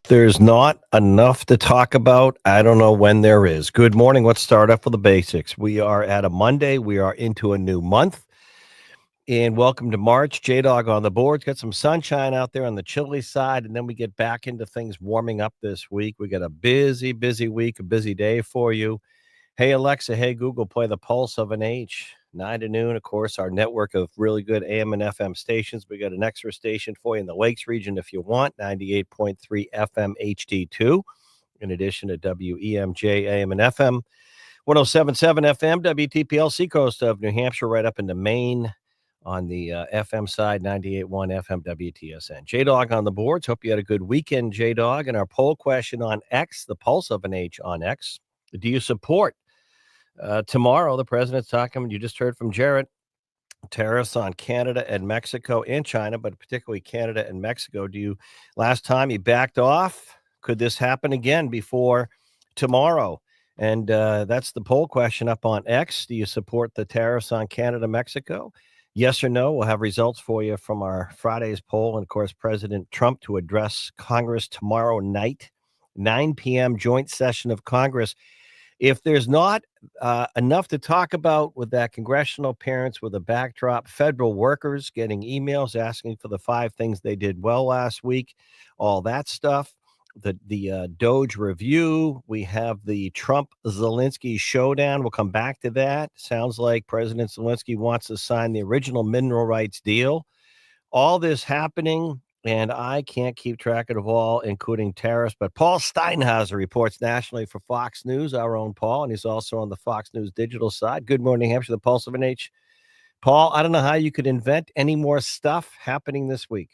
There's not enough to talk about. I don't know when there is. Good morning. Let's start off with the basics. We are at a Monday. We are into a new month. And welcome to March. J Dog on the board. Got some sunshine out there on the chilly side. And then we get back into things warming up this week. We got a busy week, a busy day for you. Hey, Alexa. Hey, Google, play the pulse of an H. 9 to noon, of course, our network of really good AM and FM stations. We got an extra station for you in the Lakes region if you want, 98.3 FM HD2, in addition to WEMJ AM and FM, 1077 FM, WTPL, seacoast of New Hampshire, right up into Maine on the FM side, 98.1 FM WTSN. J Dog on the boards. Hope you had a good weekend, J Dog. And our poll question on X, the pulse of an H on X. Do you support tomorrow? The president's talking, you just heard from Jared, tariffs on Canada and Mexico and China, but particularly Canada and Mexico. Last time he backed off? Could this happen again before tomorrow? And that's the poll question up on X. Do you support the tariffs on Canada, Mexico? Yes or no? We'll have results for you from our Friday's poll. And of course, President Trump to address Congress tomorrow night, 9 p.m. joint session of Congress. If there's not enough to talk about with that congressional appearance, with a backdrop, federal workers getting emails asking for the 5 things they did well last week, all that stuff, the Doge review, we have the Trump-Zelensky showdown. We'll come back to that. Sounds like President Zelensky wants to sign the original mineral rights deal. All this happening, and I can't keep track of it all, including tariffs. But Paul Steinhauser reports nationally for Fox News, our own Paul, and he's also on the Fox News digital side. Good morning, New Hampshire, the Pulse of an H. Paul, I don't know how you could invent any more stuff happening this week.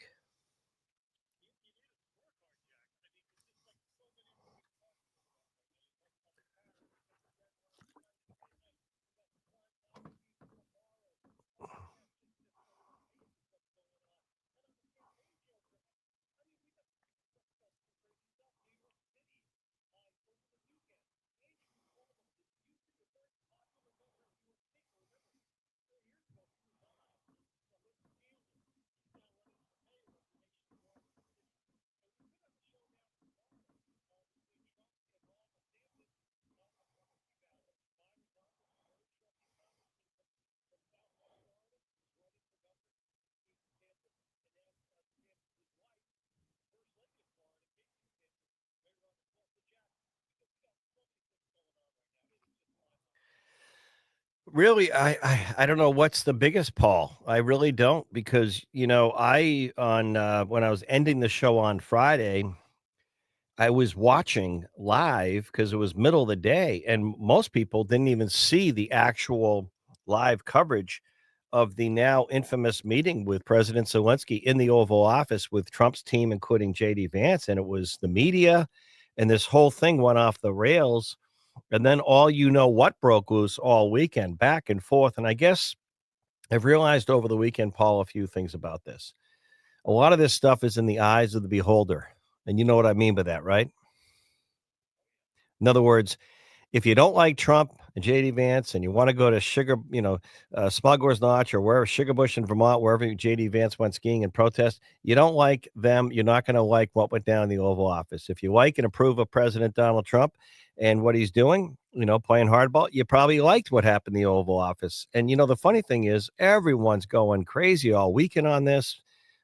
Really, I don't know what's the biggest, Paul. I really don't, because I on when I was ending the show on Friday, I was watching live because it was middle of the day, and most people didn't even see the actual live coverage of the now infamous meeting with President Zelensky in the Oval Office with Trump's team, including JD Vance. And it was the media, and this whole thing went off the rails. And then what broke loose all weekend, back and forth. And I guess I've realized over the weekend, Paul, a few things about this. A lot of this stuff is in the eyes of the beholder. And you know what I mean by that, right? In other words, if you don't like Trump and JD Vance and you want to go to Smuggler's Notch or wherever, Sugar Bush in Vermont, wherever JD Vance went skiing and protest, you don't like them, you're not going to like what went down in the Oval Office. If you like and approve of President Donald Trump and what he's doing, playing hardball, you probably liked what happened in the Oval Office. And, the funny thing is, everyone's going crazy all weekend on this.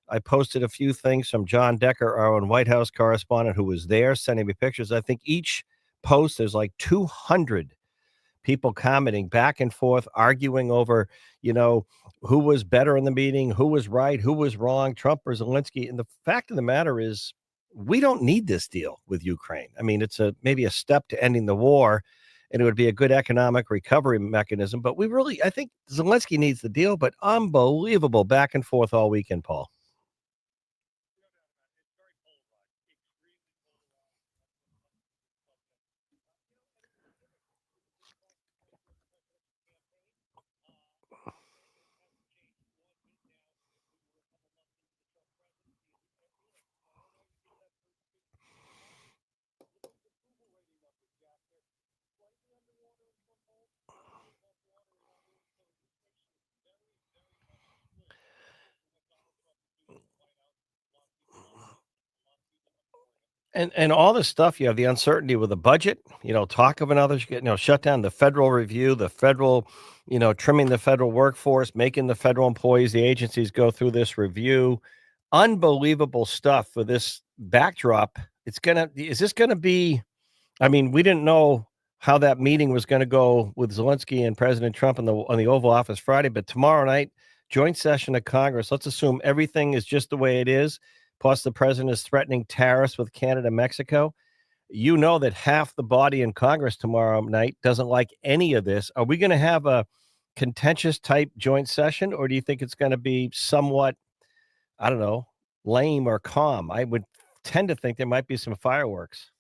I posted a few things from John Decker, our own White House correspondent, who was there, sending me pictures. I think each post, there's like 200 people commenting back and forth, arguing over, who was better in the meeting, who was right, who was wrong, Trump or Zelensky. And the fact of the matter is, we don't need this deal with Ukraine. I mean, it's maybe a step to ending the war, and it would be a good economic recovery mechanism. But I think Zelensky needs the deal, but unbelievable back and forth all weekend, Paul. And all this stuff, you have the uncertainty with the budget, talk of another, shut down the federal review, the federal, trimming the federal workforce, making the federal employees, the agencies go through this review. Unbelievable stuff for this backdrop. Is this gonna be I mean, we didn't know how that meeting was gonna go with Zelensky and President Trump on the Oval Office Friday, but tomorrow night, joint session of Congress. Let's assume everything is just the way it is, plus the president is threatening tariffs with Canada and Mexico. You know that half the body in Congress tomorrow night doesn't like any of this. Are we gonna have a contentious type joint session, or do you think it's gonna be somewhat, I don't know, lame or calm? I would tend to think there might be some fireworks.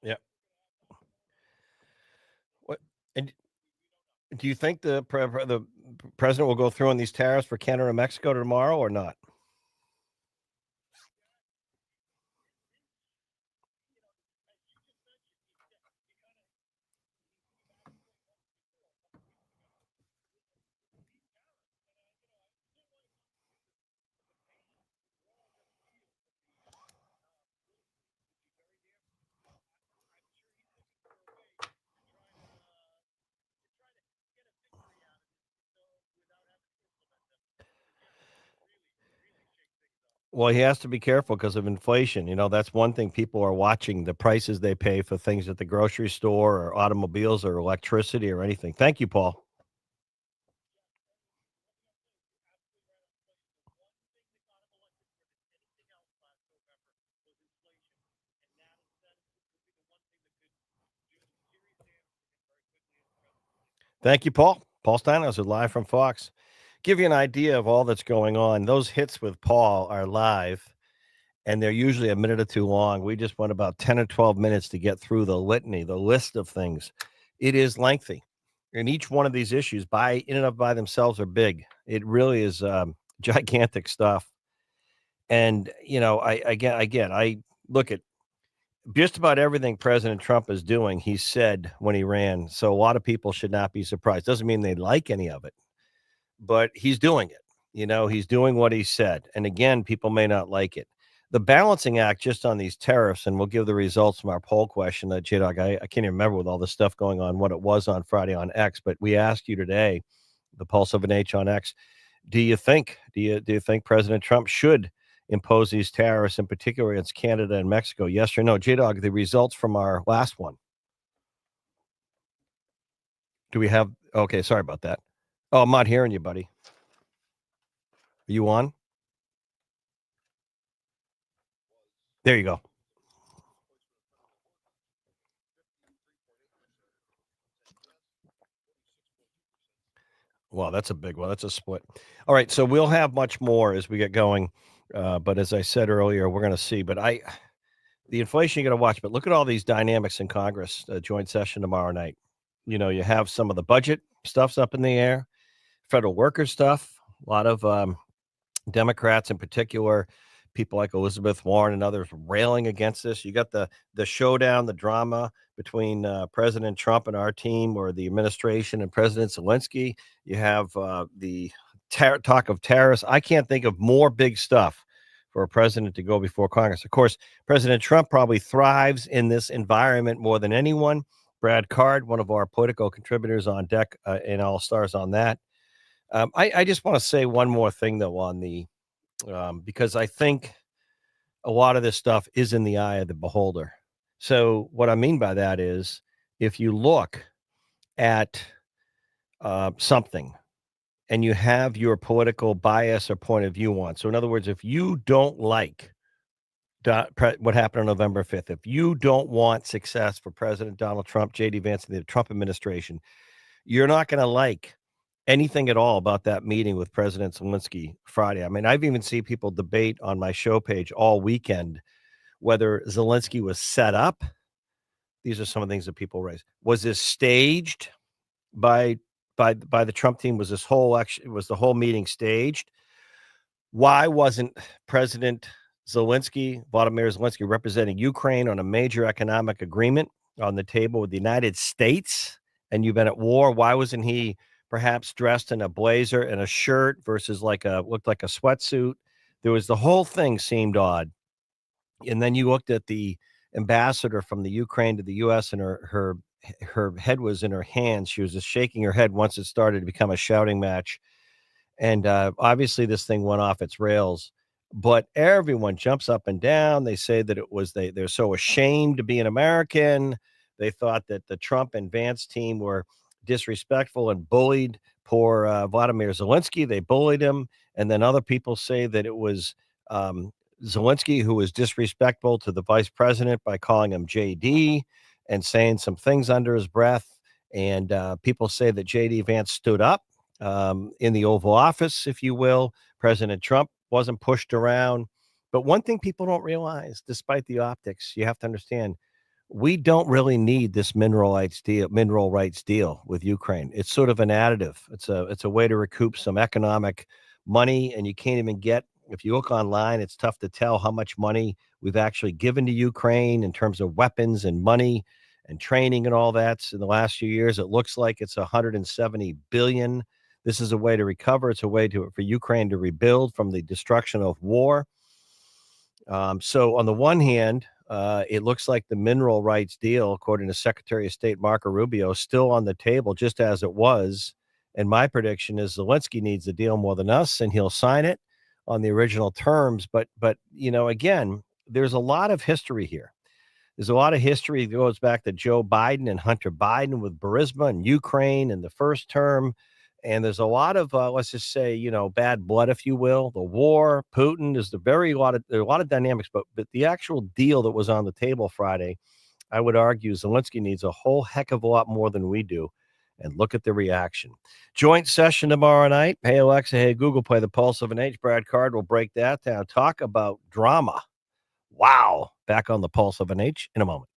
Yeah. What and do you think the president will go through on these tariffs for Canada and Mexico tomorrow or not? Well, he has to be careful because of inflation. That's one thing people are watching, the prices they pay for things at the grocery store or automobiles or electricity or anything. Thank you, Paul. Thank you, Paul. Paul Steinhauser, live from Fox. Give you an idea of all that's going on. Those hits with Paul are live, and they're usually a minute or two long. We just went about 10 or 12 minutes to get through the litany, the list of things. It is lengthy. And each one of these issues by in and of by themselves are big. It really is gigantic stuff. And I look at just about everything President Trump is doing, he said when he ran. So a lot of people should not be surprised. Doesn't mean they like any of it, but he's doing it. He's doing what he said. And again, people may not like it. The balancing act just on these tariffs, and we'll give the results from our poll question. J Dog, I can't even remember with all this stuff going on what it was on Friday on X, but we asked you today, the Pulse of an H on X. Do you think President Trump should impose these tariffs, in particular against Canada and Mexico? Yes or no? J Dog, the results from our last one. Do we have? Okay, sorry about that. Oh, I'm not hearing you, buddy. Are you on? There you go. Well, that's a big one. That's a split. All right, so we'll have much more as we get going. But as I said earlier, we're going to see. But the inflation you got to watch. But look at all these dynamics in Congress. Joint session tomorrow night. You have some of the budget stuff's up in the air, federal worker stuff. A lot of Democrats in particular, people like Elizabeth Warren and others railing against this. You got the showdown, the drama between President Trump and our team, or the administration and President Zelensky. You have the talk of tariffs. I can't think of more big stuff for a president to go before Congress. Of course, President Trump probably thrives in this environment more than anyone. Brad Card, one of our political contributors on deck, and all stars on that. I just want to say one more thing, though, on the because I think a lot of this stuff is in the eye of the beholder. So, what I mean by that is if you look at something and you have your political bias or point of view on, so in other words, if you don't like what happened on November 5th, if you don't want success for President Donald Trump, JD Vance, and the Trump administration, you're not going to like anything at all about that meeting with President Zelensky Friday. I mean, I've even seen people debate on my show page all weekend whether Zelensky was set up. These are some of the things that people raise. Was this staged? by by the Trump team was this whole action was the whole meeting staged? Why wasn't President Vladimir Zelensky, representing Ukraine on a major economic agreement on the table with the United States? And you've been at war. Why wasn't he perhaps dressed in a blazer and a shirt versus like a looked like a sweatsuit? There was the whole thing seemed odd. And then you looked at the ambassador from the Ukraine to the US, and her head was in her hands. She was just shaking her head once it started to become a shouting match, and obviously this thing went off its rails. But everyone jumps up and down. They say that it was they're so ashamed to be an American. They thought that the Trump and Vance team were disrespectful and bullied poor Vladimir Zelensky. They bullied him, and then other people say that it was um, Zelensky who was disrespectful to the vice president by calling him JD and saying some things under his breath. And people say that JD Vance stood up in the Oval Office, if you will. President Trump wasn't pushed around. But one thing people don't realize, despite the optics, you have to understand we don't really need this mineral rights deal with Ukraine. It's sort of an additive. It's a way to recoup some economic money, and you can't even get if you look online, it's tough to tell how much money we've actually given to Ukraine in terms of weapons and money and training and all that. So in the last few years, it looks like it's 170 billion. This is a way to recover. It's a way for Ukraine to rebuild from the destruction of war. So on the one hand, it looks like the mineral rights deal, according to Secretary of State Marco Rubio, is still on the table, just as it was. And my prediction is Zelensky needs the deal more than us, and he'll sign it on the original terms. But again, there's a lot of history here. There's a lot of history that goes back to Joe Biden and Hunter Biden with Burisma and Ukraine in the first term. And there's a lot of, let's just say, bad blood, if you will. The war, Putin is there are a lot of dynamics, but the actual deal that was on the table Friday, I would argue Zelensky needs a whole heck of a lot more than we do. And look at the reaction. Joint session tomorrow night. Hey, Alexa. Hey, Google, play the Pulse of an Age. Brad Card will break that down. Talk about drama. Wow. Back on the Pulse of an H in a moment.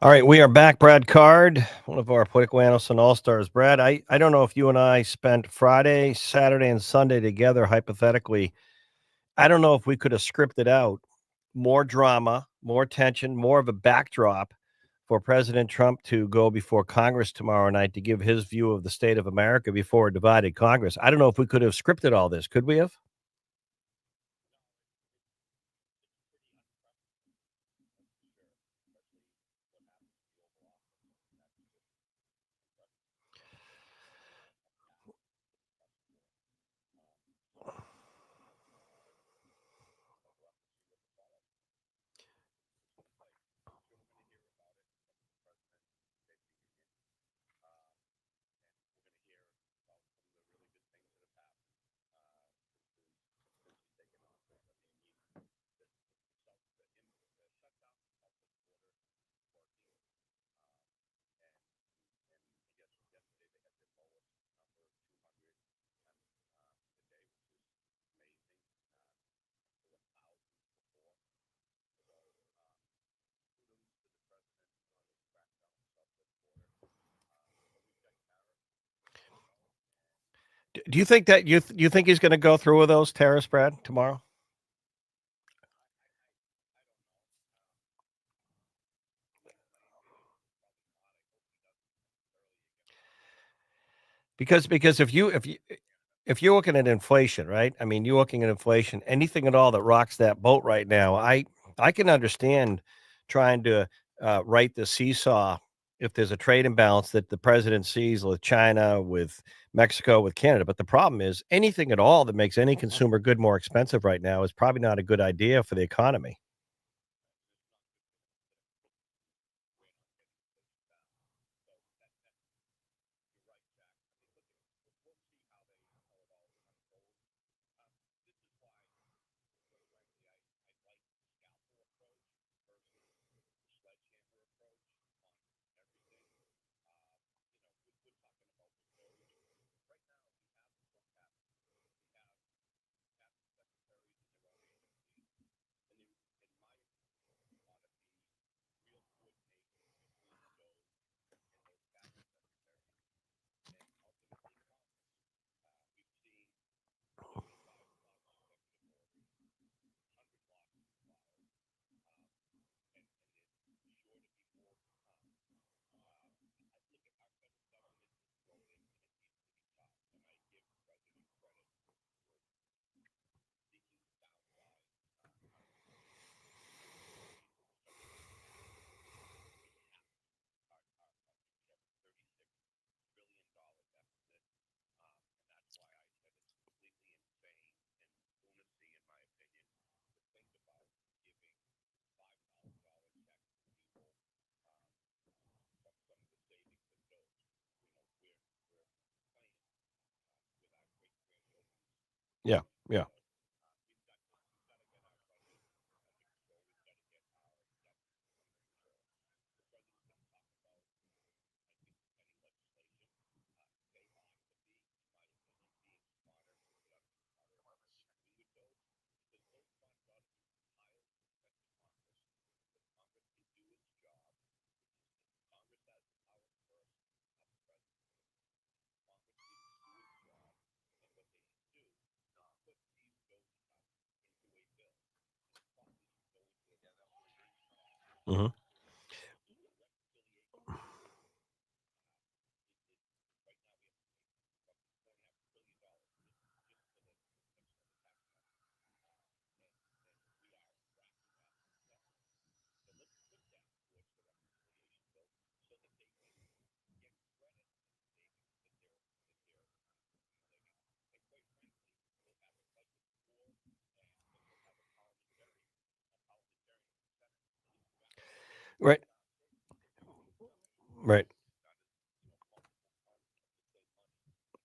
All right, we are back. Brad Card, one of our political analysts and all stars. Brad, I don't know if you and I spent Friday, Saturday, and Sunday together, hypothetically. I don't know if we could have scripted out more drama, more tension, more of a backdrop for President Trump to go before Congress tomorrow night to give his view of the state of America before a divided Congress. I don't know if we could have scripted all this. Could we have? Do you think that you think he's going to go through with those tariffs, Brad, tomorrow? Because if you're looking at inflation, right? I mean, you're looking at inflation, anything at all that rocks that boat right now. I can understand trying to right the seesaw if there's a trade imbalance that the president sees with China, with Mexico, with Canada. But the problem is anything at all that makes any consumer good more expensive right now is probably not a good idea for the economy. Yeah, yeah. Hmm. Right, right.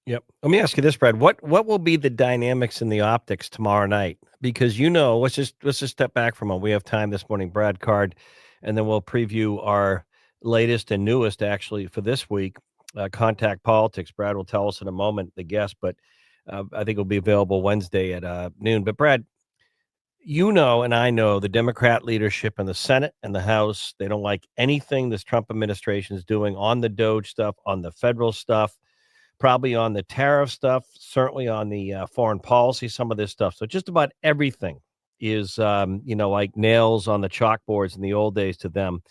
Yep. Let me ask you this, Brad. What will be the dynamics in the optics tomorrow night? Because let's just step back for a moment. We have time this morning, Brad Card, and then we'll preview our latest and newest actually for this week. Contact Politics. Brad will tell us in a moment the guest, but I think it'll be available Wednesday at noon. But Brad, and I know the Democrat leadership in the Senate and the House, they don't like anything this Trump administration is doing on the Doge stuff, on the federal stuff, probably on the tariff stuff, certainly on the foreign policy, some of this stuff. So just about everything is, like nails on the chalkboards in the old days to them.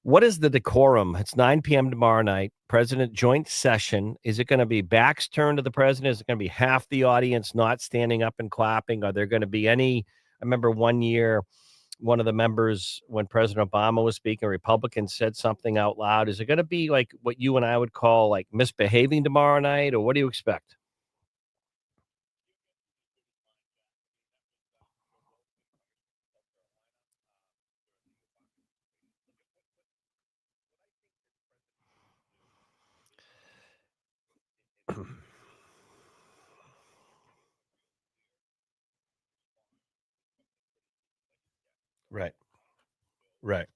What is the decorum? It's 9 p.m. tomorrow night. President joint session. Is it going to be back's turn to the president? Is it going to be half the audience not standing up and clapping? Are there going to be any? I remember one year, one of the members, when President Obama was speaking, a Republican said something out loud. Is it going to be like what you and I would call like misbehaving tomorrow night, or what do you expect? Right, right.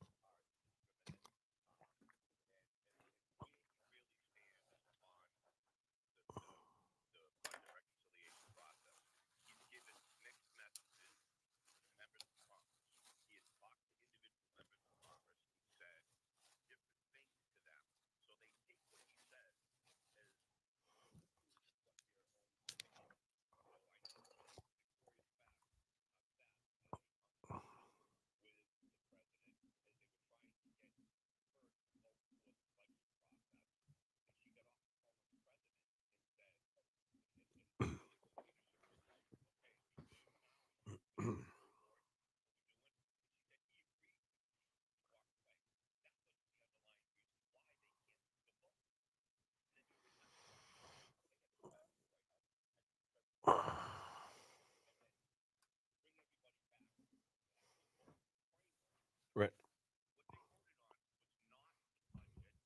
Right,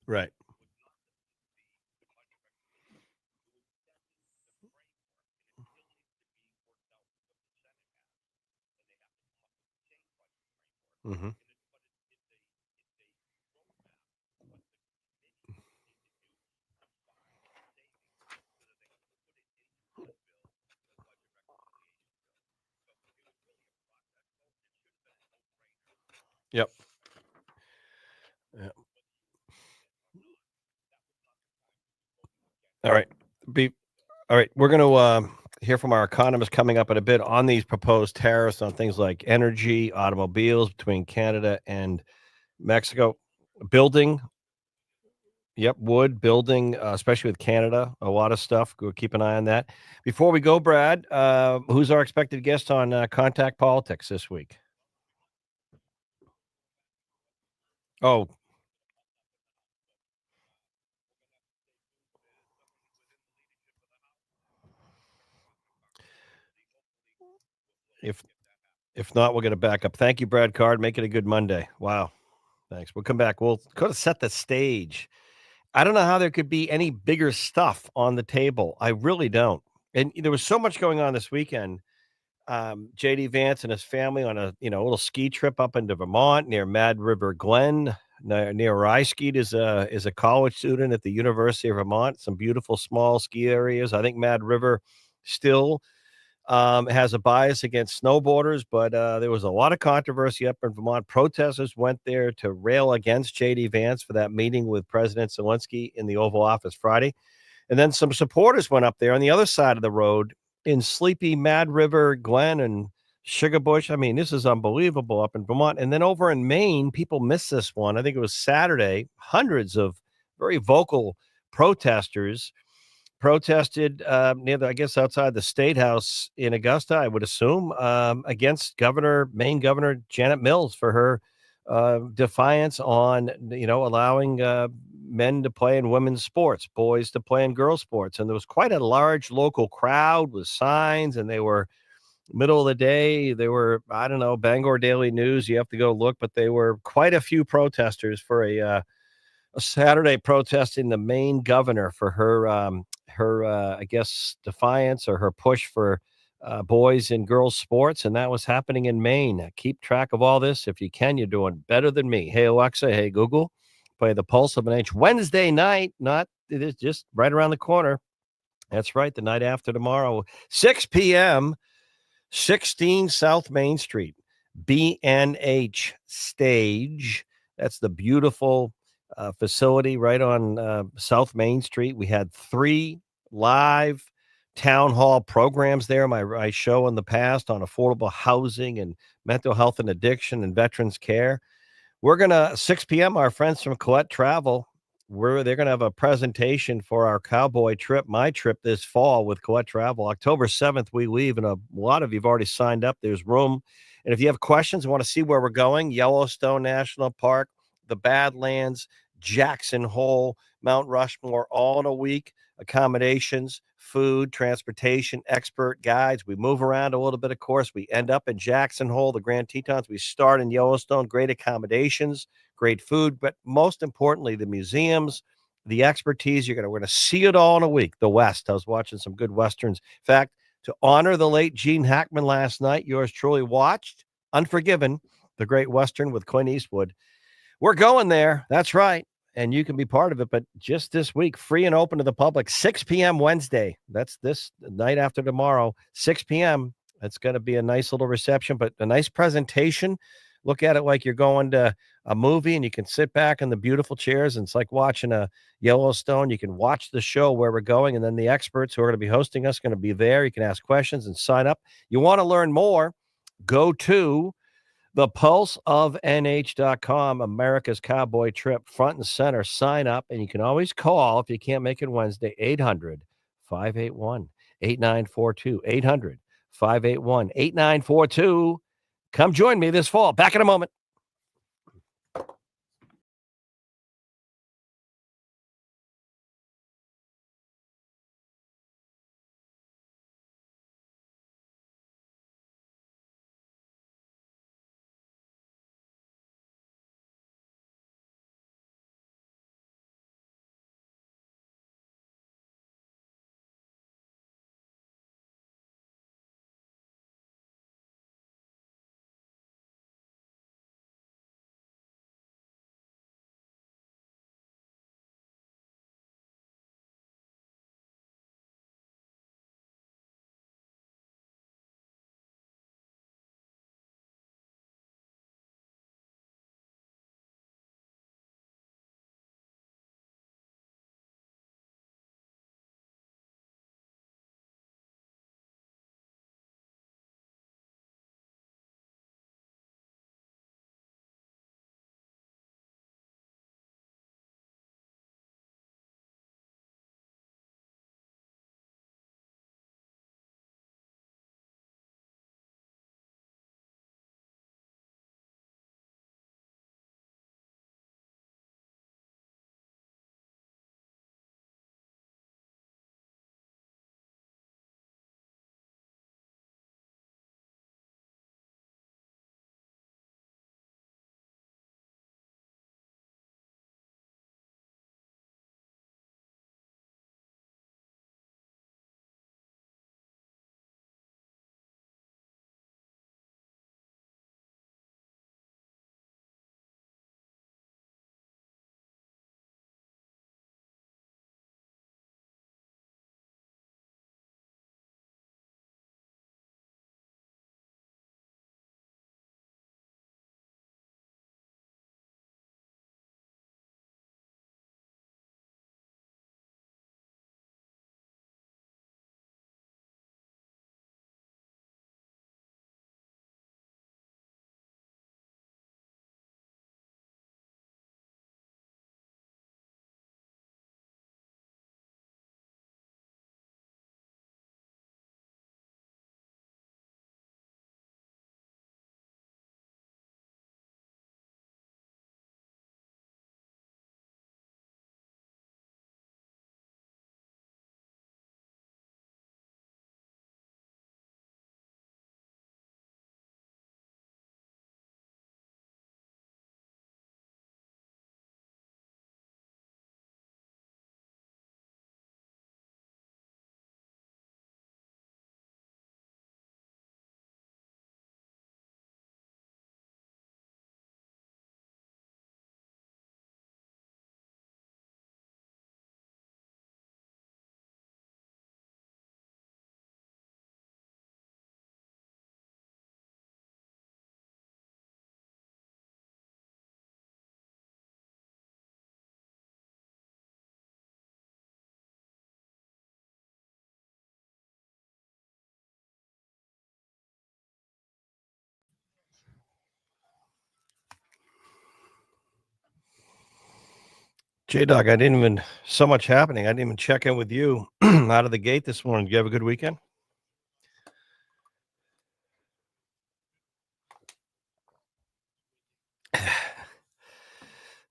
right. Hmm. Yep. Yep. All right. Be All right. We're going to hear from our economist coming up in a bit on these proposed tariffs on things like energy, automobiles between Canada and Mexico, building. Yep, wood building, especially with Canada, a lot of stuff. Go keep an eye on that. Before we go, Brad, who's our expected guest on Contact Politics this week? Oh, if if not, we'll get a backup. Thank you, Brad Card. Make it a good Monday. Wow, thanks. We'll come back. We'll go to set the stage. I don't know how there could be any bigger stuff on the table. I really don't. And there was so much going on this weekend. JD Vance and his family on a little ski trip up into Vermont near Mad River Glen, near where I skied as a college student at the University of Vermont. Some beautiful small ski areas. I think Mad River still has a bias against snowboarders, but there was a lot of controversy up in Vermont. Protesters went there to rail against JD Vance for that meeting with President Zelensky in the Oval Office Friday. And then some supporters went up there on the other side of the road in sleepy Mad River Glen and Sugar Bush. I mean, this is unbelievable up in Vermont. And then over in Maine, people missed this one. I think it was Saturday. Hundreds of very vocal protesters protested near I guess, outside the State House in Augusta, I would assume, against Maine Governor Janet Mills for her defiance on, allowing men to play in women's sports, boys to play in girls' sports. And there was quite a large local crowd with signs, and they were middle of the day. They were, I don't know, Bangor Daily News. You have to go look, but they were quite a few protesters for a Saturday protesting the Maine governor for her I guess defiance or her push for boys and girls sports, and that was happening in Maine. Keep track of all this if you can. You're doing better than me. Hey Alexa, hey Google, play the Pulse of an H Wednesday night. Not It is just right around the corner. That's right, the night after tomorrow, 6 p.m. 16 South Main Street, BNH Stage. That's the beautiful facility right on South Main Street. We had 3 live town hall programs there. My show in the past on affordable housing and mental health and addiction and veterans care. We're gonna 6 p.m. Our friends from Colette Travel, they're gonna have a presentation for our cowboy trip, my trip this fall with Colette Travel. October 7th, we leave, and a lot of you've already signed up. There's room, and if you have questions, want to see where we're going, Yellowstone National Park, the Badlands, Jackson Hole, Mount Rushmore, all in a week. Accommodations, food, transportation, expert guides. We move around a little bit, of course. We end up in Jackson Hole, the Grand Tetons. We start in Yellowstone. Great accommodations, great food, but most importantly, the museums, the expertise. We're gonna see it all in a week. The West. I was watching some good westerns. In fact, to honor the late Gene Hackman last night, yours truly watched Unforgiven, the great western with Clint Eastwood. We're going there. That's right. And you can be part of it. But just this week, free and open to the public, 6 p.m. Wednesday. That's this night after tomorrow, 6 p.m. It's going to be a nice little reception, but a nice presentation. Look at it like you're going to a movie and you can sit back in the beautiful chairs. And it's like watching a Yellowstone. You can watch the show where we're going. And then the experts who are going to be hosting us are going to be there. You can ask questions and sign up. You want to learn more, go to thepulseofnh.com, America's Cowboy Trip, front and center. Sign up, and you can always call if you can't make it Wednesday, 800-581-8942, 800-581-8942. Come join me this fall. Back in a moment. J-Dog, I didn't even so much happening. I didn't even check in with you out of the gate this morning. Did you have a good weekend?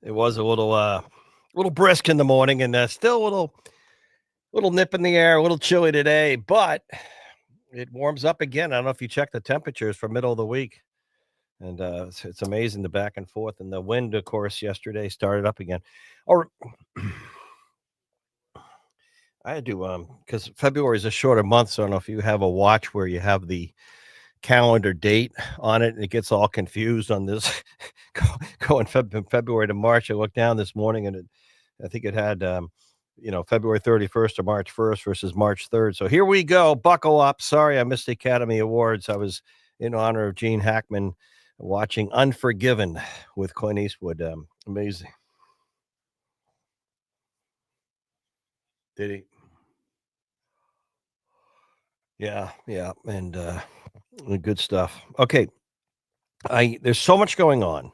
It was a little brisk in the morning and still a little nip in the air, a little chilly today, but it warms up again. I don't know if you checked the temperatures for middle of the week. And it's amazing the back and forth. And the wind, of course, yesterday started up again. Or I had to because February is a shorter month, so I don't know if you have a watch where you have the calendar date on it and it gets all confused on this going from February to March. I looked down this morning and I think it had February 31st to March 1st versus March 3rd. So here we go. Buckle up. Sorry I missed the Academy Awards. I was in honor of Gene Hackman watching Unforgiven with Clint Eastwood. Amazing. Did he? Yeah, yeah, and good stuff. Okay, I there's so much going on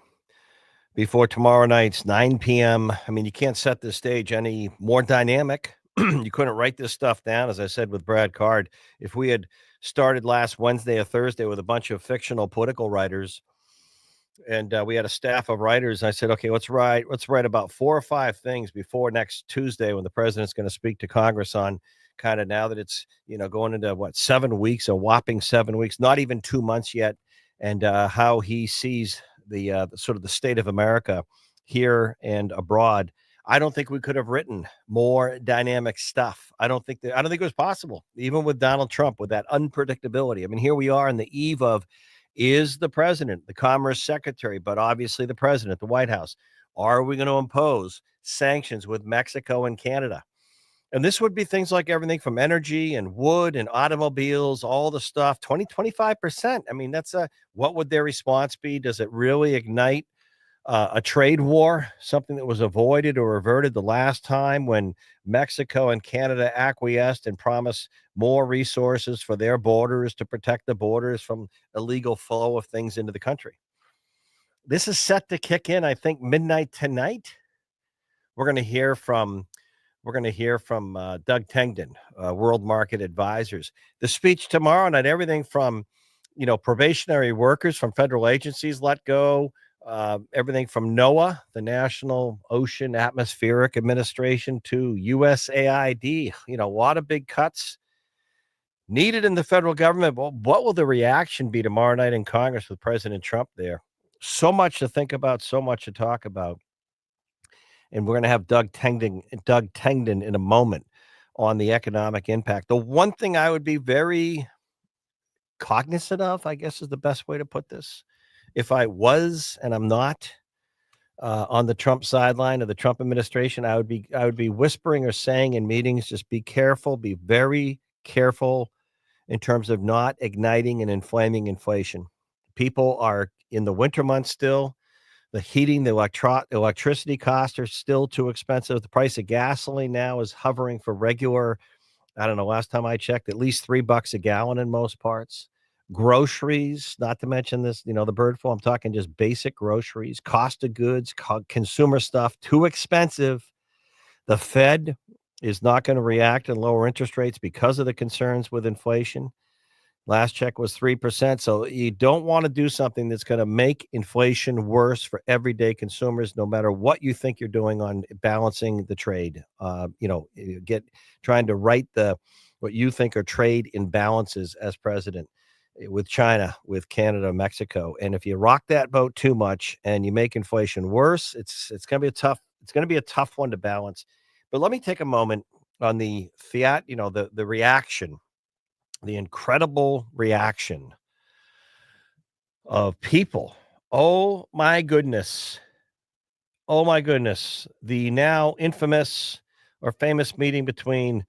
before tomorrow night's 9 p.m. I mean, you can't set the stage any more dynamic. You couldn't write this stuff down, as I said with Brad Card. If we had started last Wednesday or Thursday with a bunch of fictional political writers, and we had a staff of writers, I said, okay, let's write about 4 or 5 things before next Tuesday when the president's going to speak to Congress on kind of now that it's going into what 7 weeks, a whopping 7 weeks, not even 2 months yet, and how he sees the sort of the state of America here and abroad. I don't think we could have written more dynamic stuff. I don't think it was possible, even with Donald Trump, with that unpredictability. I mean, here we are in the eve of, is the president, the commerce secretary, but obviously the president, the White House, are we going to impose sanctions with Mexico and Canada? And this would be things like everything from energy and wood and automobiles, all the stuff, 20, 25%. I mean, what would their response be? Does it really ignite a trade war, something that was avoided or averted the last time when Mexico and Canada acquiesced and promised more resources for their borders to protect the borders from illegal flow of things into the country? This is set to kick in, I think, midnight tonight. We're going to hear from Doug Tengden, World Market Advisors. The speech tomorrow night, everything from, probationary workers from federal agencies let go, everything from NOAA, the National Ocean Atmospheric Administration, to USAID. A lot of big cuts needed in the federal government. Well, what will the reaction be tomorrow night in Congress with President Trump there? So much to think about, so much to talk about. And we're going to have Doug Tengden in a moment on the economic impact. The one thing I would be very cognizant of, I guess is the best way to put this, if I was, and I'm not, on the Trump sideline of the Trump administration, I would be whispering or saying in meetings, just be careful, be very careful in terms of not igniting and inflaming inflation. People are in the winter months still. The heating, the electricity costs are still too expensive. The price of gasoline now is hovering for regular, I don't know, last time I checked, at least $3 a gallon in most parts. Groceries, not to mention this, the bird flu. I'm talking just basic groceries, cost of goods, consumer stuff, too expensive. The Fed is not going to react and lower interest rates because of the concerns with inflation. Last check was 3%. So you don't want to do something that's going to make inflation worse for everyday consumers, no matter what you think you're doing on balancing the trade. Trying to right what you think are trade imbalances as president with China, with Canada, Mexico. And if you rock that boat too much and you make inflation worse, it's going to be a tough one to balance. But let me take a moment on the reaction, the incredible reaction of people. Oh my goodness. Oh my goodness. The now infamous or famous meeting between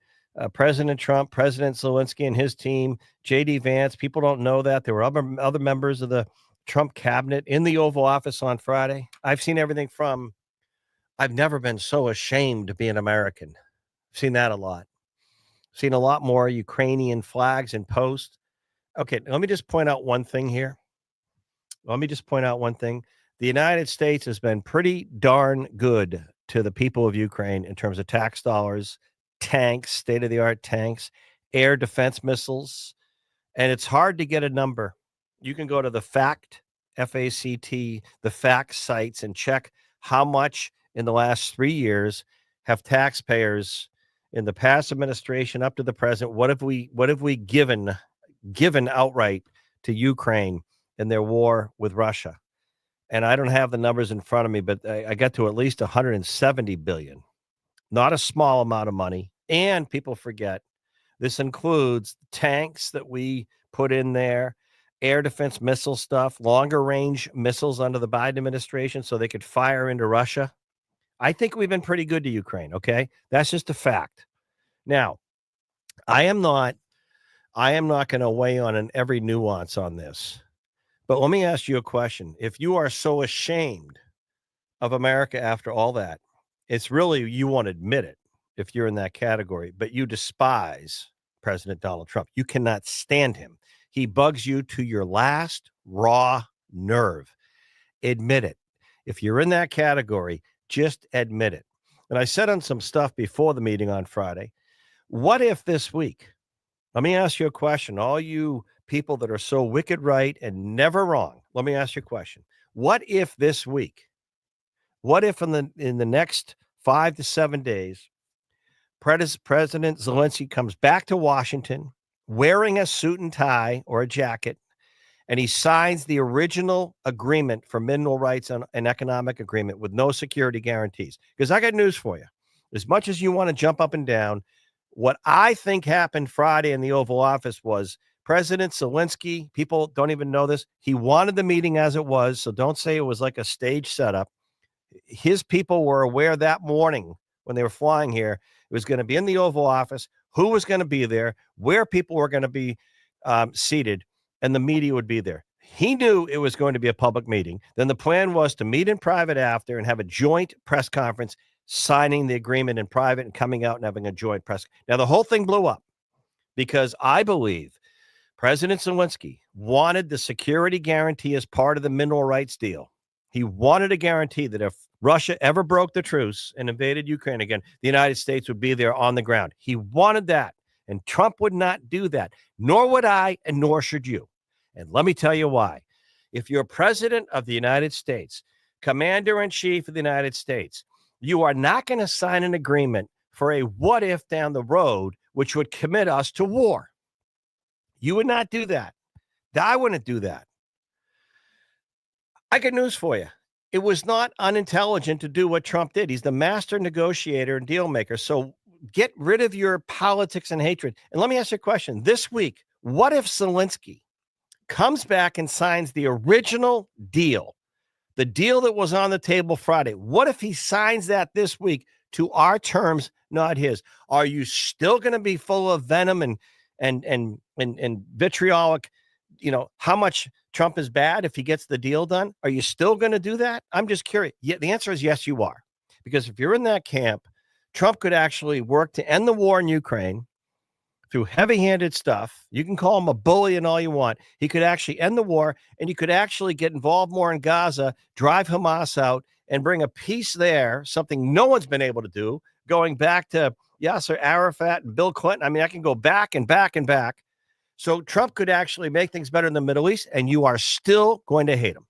President Trump, President Zelensky, and his team, JD Vance. People don't know that. There were other members of the Trump cabinet in the Oval Office on Friday. I've seen everything from, I've never been so ashamed to be an American. I've seen that a lot. Seen a lot more Ukrainian flags and posts. Okay, let me just point out one thing here. The United States has been pretty darn good to the people of Ukraine in terms of tax dollars, tanks, state-of-the-art tanks, air defense missiles, and it's hard to get a number. You can go to the FACT, F-A-C-T, the FACT sites and check how much in the last 3 years have taxpayers in the past administration up to the present, what have we given outright to Ukraine in their war with Russia? And I don't have the numbers in front of me, but I got to at least 170 billion. Not a small amount of money. And people forget this includes tanks that we put in there, air defense missile stuff, longer range missiles under the Biden administration so they could fire into Russia. I think we've been pretty good to Ukraine, okay? That's just a fact. Now, I am not going to weigh on every nuance on this. But let me ask you a question. If you are so ashamed of America after all that, it's really, you won't admit it if you're in that category, but you despise President Donald Trump. You cannot stand him. He bugs you to your last raw nerve. Admit it. If you're in that category, just admit it. And I said on some stuff before the meeting on Friday, what if this week, let me ask you a question, all you people that are so wicked right and never wrong, let me ask you a question. What if this week, what if in the next 5 to 7 days, President Zelensky comes back to Washington wearing a suit and tie or a jacket, and he signs the original agreement for mineral rights and an economic agreement with no security guarantees? Because I got news for you. As much as you want to jump up and down, what I think happened Friday in the Oval Office was President Zelensky, people don't even know this, he wanted the meeting as it was, so don't say it was like a stage setup. His people were aware that morning when they were flying here, it was going to be in the Oval Office, who was going to be there, where people were going to be seated, and the media would be there. He knew it was going to be a public meeting. Then the plan was to meet in private after and have a joint press conference, signing the agreement in private and coming out and having a joint press. Now, the whole thing blew up because I believe President Zelensky wanted the security guarantee as part of the mineral rights deal. He wanted a guarantee that if Russia ever broke the truce and invaded Ukraine again, the United States would be there on the ground. He wanted that, and Trump would not do that, nor would I, and nor should you. And let me tell you why. If you're president of the United States, commander-in-chief of the United States, you are not going to sign an agreement for a what-if down the road, which would commit us to war. You would not do that. I wouldn't do that. I got news for you. It was not unintelligent to do what Trump did. He's the master negotiator and deal maker. So get rid of your politics and hatred. And let me ask you a question. This week, what if Zelensky comes back and signs the original deal, the deal that was on the table Friday? What if he signs that this week to our terms, not his? Are you still going to be full of venom and vitriolic, how much Trump is bad if he gets the deal done? Are you still going to do that? I'm just curious. Yeah, the answer is yes, you are. Because if you're in that camp, Trump could actually work to end the war in Ukraine through heavy-handed stuff. You can call him a bully and all you want. He could actually end the war, and he could actually get involved more in Gaza, drive Hamas out, and bring a peace there, something no one's been able to do, going back to Yasser Arafat and Bill Clinton. I mean, I can go back and back and back. So Trump could actually make things better in the Middle East, and you are still going to hate him.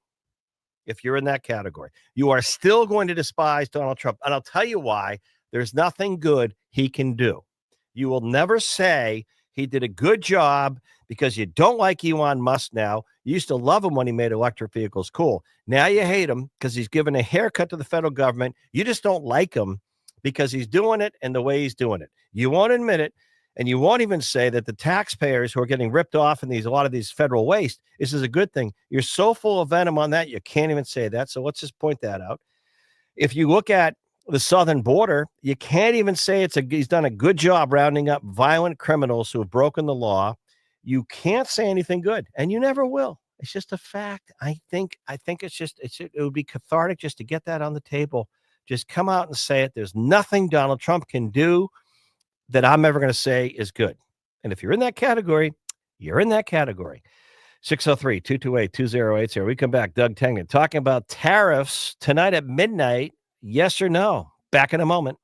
If you're in that category, you are still going to despise Donald Trump. And I'll tell you why. There's nothing good he can do. You will never say he did a good job because you don't like Elon Musk now. You used to love him when he made electric vehicles cool. Now you hate him because he's given a haircut to the federal government. You just don't like him because he's doing it and the way he's doing it. You won't admit it. And you won't even say that the taxpayers who are getting ripped off in a lot of these federal waste, this is a good thing. You're so full of venom on that, you can't even say that. So let's just point that out. If you look at the southern border, you can't even say he's done a good job rounding up violent criminals who have broken the law. You can't say anything good, and you never will. It's just a fact. I think it would be cathartic just to get that on the table. Just come out and say it. There's nothing Donald Trump can do that I'm ever going to say is good. And if you're in that category, you're in that category. 603-228-2080. We come back. Doug Tengen talking about tariffs tonight at midnight. Yes or no? Back in a moment.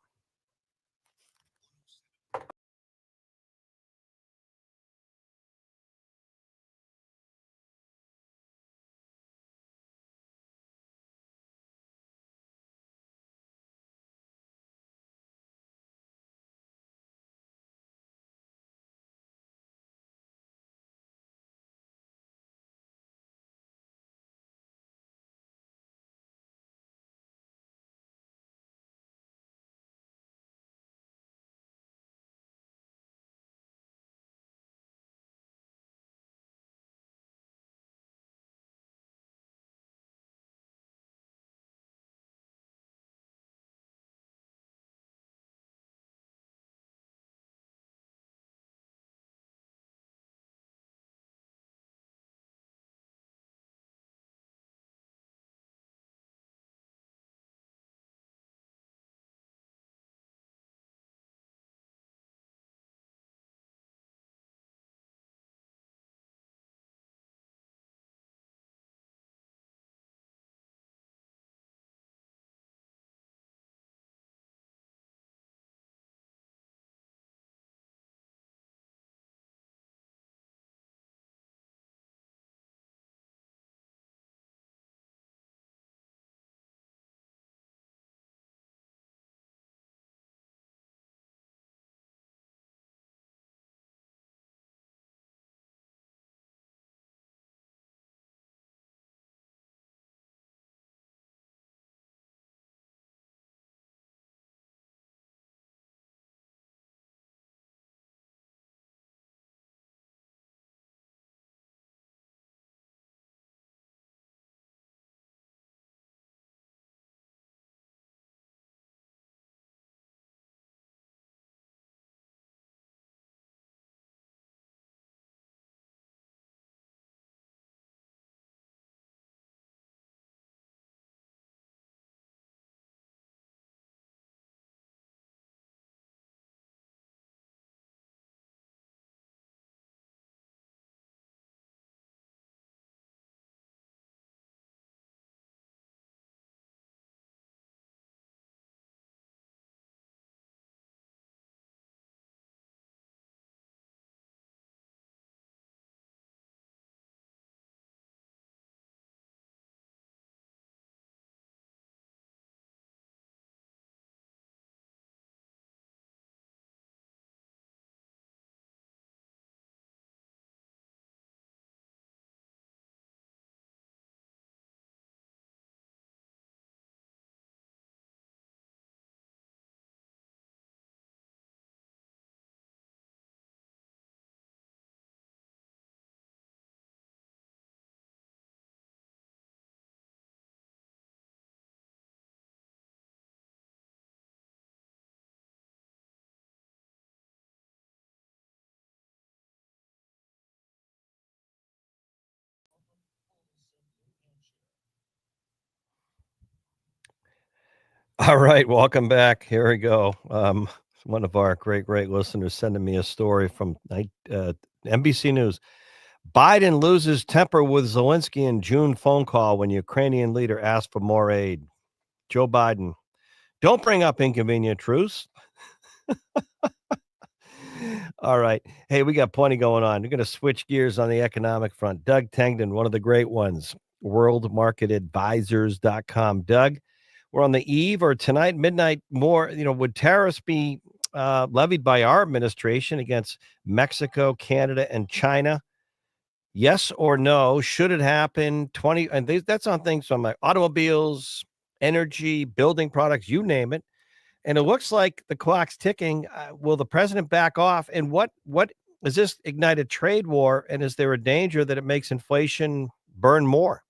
All right, welcome back. Here we go. One of our great listeners sending me a story from NBC News. Biden loses temper with Zelensky in June phone call when Ukrainian leader asked for more aid. Joe Biden, don't bring up inconvenient truths. All right. Hey, we got plenty going on. We're going to switch gears on the economic front. Doug Tengden, one of the great ones, worldmarketadvisors.com. Doug, we're on the eve or tonight, midnight more, would tariffs be levied by our administration against Mexico, Canada, and China? Yes or no? Should it happen? 20, and that's on things from like automobiles, energy, building products, you name it. And it looks like the clock's ticking. Will the president back off? And what is this ignite a trade war? And is there a danger that it makes inflation burn more?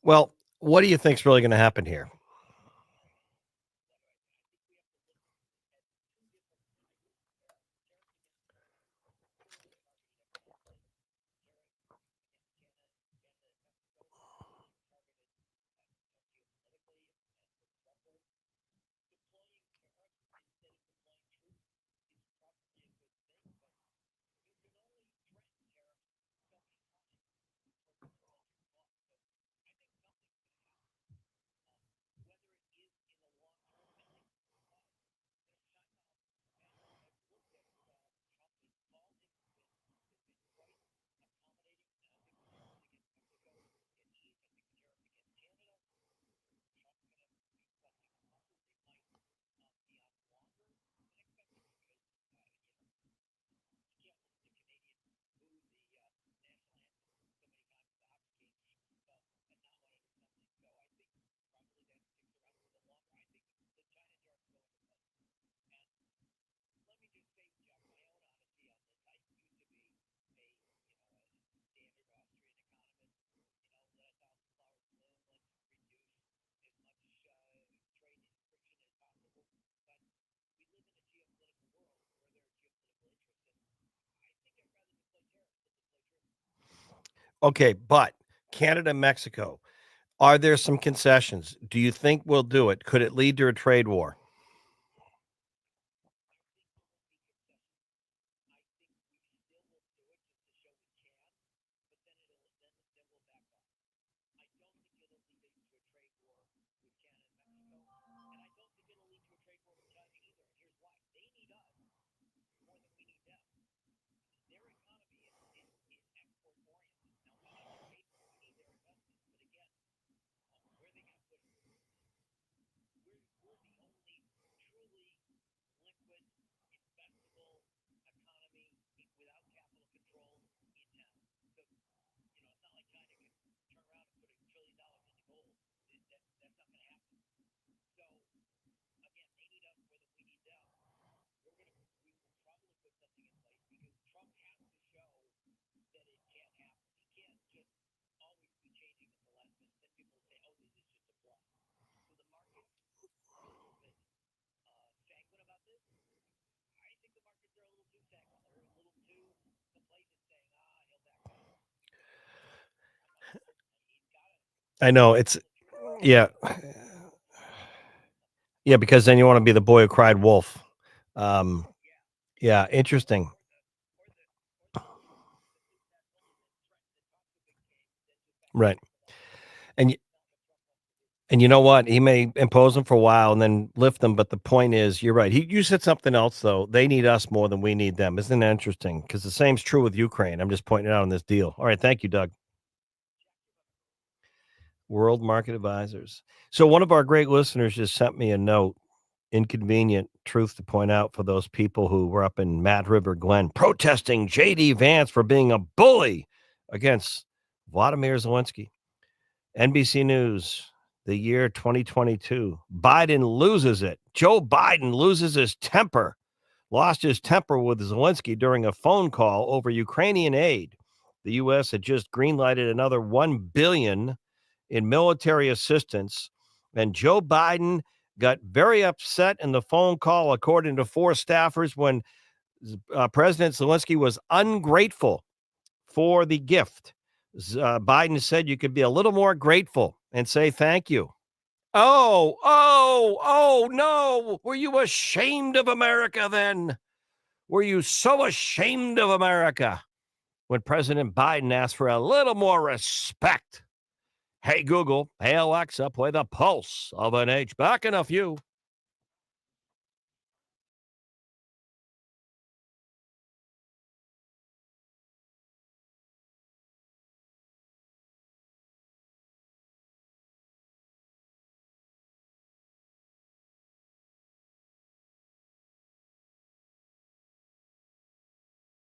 Well, what do you think's really going to happen here? Okay, but Canada, Mexico, are there some concessions? Do you think we'll do it? Could it lead to a trade war? I know it's yeah. Yeah, because then you wanna be the boy who cried wolf. Um, yeah, interesting. Right. And y and you know what? He may impose them for a while and then lift them, but the point is, you're right. You said something else though. They need us more than we need them. Isn't that interesting? Because the same's true with Ukraine. I'm just pointing it out on this deal. All right, thank you, Doug. World Market Advisors. So one of our great listeners just sent me a note. Inconvenient truth to point out for those people who were up in Mad River Glen protesting JD Vance for being a bully against Vladimir Zelensky. NBC News, the year 2022. Biden loses it. Joe Biden loses his temper, lost his temper with Zelensky during a phone call over Ukrainian aid. The U.S. had just greenlighted another $1 billion in military assistance, and Joe Biden got very upset in the phone call, according to four staffers, when President Zelensky was ungrateful for the gift. Biden said you could be a little more grateful and say thank you. Oh, no. Were you ashamed of America then? Were you so ashamed of America when President Biden asked for a little more respect? Hey, Google. Hey, Alexa, play the pulse of an age. Back in a few.